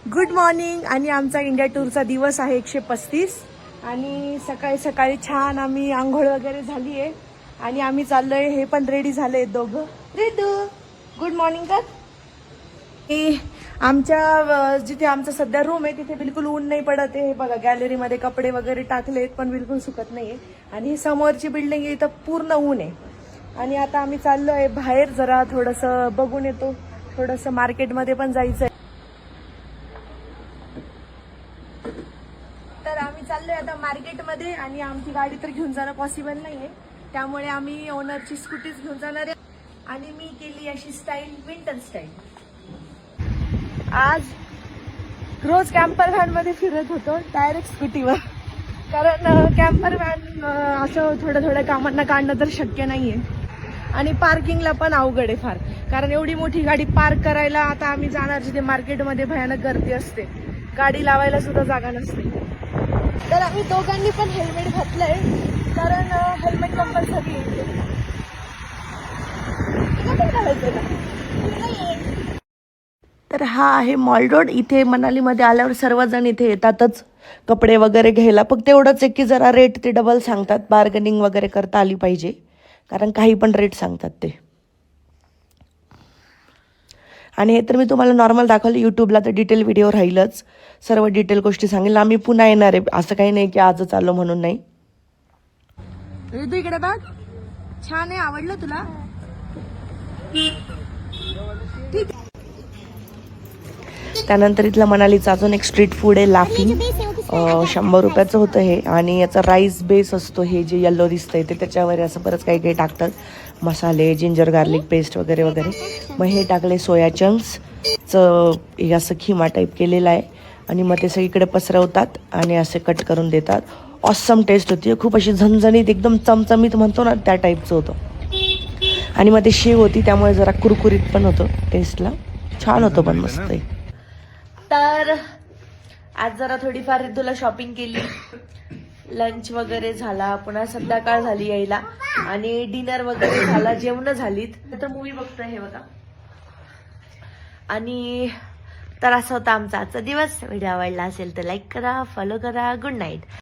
Good morning. आणि आमचा India टूरचा दिवस आहे 135. आणि सकाळी सकाळी छान आम्ही आंघोळ वगैरे झाली आहे आणि आम्ही चाललोय. हे पण रेडी झाले दोघं. रेडू गुड मॉर्निंग कर. आमच्या जिथे आमचा सध्या रूम आहे तिथे बिलकुल ऊन नाही पडत आहे. हे बघा गॅलरीमध्ये कपडे वगैरे टाकलेत पण बिलकुल सुकत नाहीये. आणि ही समोरची बिल्डिंग आहे इथं पूर्ण ऊन आहे. आणि आता आम्ही चाललोय बाहेर जरा थोडंसं बघून येतो. थोडंसं मार्केटमध्ये पण जायचंय. तर आम्ही चाललोय आता मार्केटमध्ये आणि आमची गाडी तर घेऊन जाणं पॉसिबल नाहीये. त्यामुळे आम्ही ओनरची स्कूटीच घेऊन जाणार आहे. आणि मी केली अशी स्टाईल विंटर स्टाईल. आज रोज कॅम्पर व्हॅन मध्ये फिरत होतो डायरेक्ट स्कूटीवर. कारण कॅम्पर व्हॅन असं थोड्या थोड्या कामांना काढणं तर शक्य नाहीये. आणि पार्किंगला पण अवघड आहे फार. कारण एवढी मोठी गाडी पार्क करायला आता आम्ही जाणार जिथे मार्केटमध्ये भयानक गर्दी असते. गाडी लावायला सुद्धा जागा नसते. तर आम्ही दोघांनी पण हेल्मेट घातलंय कारण हेल्मेट कंपल्सरी आहे. तर हा आहे मॉल रोड. इथे मनालीमध्ये आल्यावर सर्वजण इथे येतातच कपडे वगैरे घ्यायला. फक्त एवढंच आहे की जरा रेट ते डबल सांगतात. बार्गेनिंग वगैरे करता आली पाहिजे कारण काही पण रेट सांगतात ते. आणि हे तर मी तुम्हाला नॉर्मल दाखवलं. यूट्यूबला तर डिटेल व्हिडिओ राहीलच. सर्व डिटेल गोष्टी सांगेल. आम्ही पुन्हा येणार आहे. असं काही नाही की आजच आलो म्हणून नाही. इकडे बघ छान आहे. आवडलं तुला? त्यानंतर इथलं मनालीचं अजून एक स्ट्रीट फूड आहे लाफिंग. 100 रुपयाचं होतं हे. आणि याचा राईस बेस असतो. हे जे येल्लो दिसतंय ते त्याच्यावर असं बरंच काही काही टाकतात. मसाले जिंजर गार्लिक पेस्ट वगैरे वगैरे. मग हे टाकले सोया चंक्सचं हे असं खिमा टाईप केलेलं आहे. आणि मग ते सगळीकडे पसरवतात आणि असे कट करून देतात. ऑसम टेस्ट होती. खूप अशी झणझणीत एकदम चमचमीत म्हणतो ना त्या टाईपचं होतं. आणि मग ते शेव होती त्यामुळे जरा कुरकुरीत पण होतं टेस्टला. छान होतं पण मस्त आहे. तर आज जरा थोडीफार तुला शॉपिंग केली. लंच वगैरे झाला. पुन्हा संध्याकाळ झाली यायला. आणि डिनर वगैरे झाला. जेवण झालीत. तर मूवी बघतोय हे बघा. आणि तर असा होता आमचा आजचा दिवस. व्हिडिओ आवडला असेल तर लाईक करा, फॉलो करा. Good night.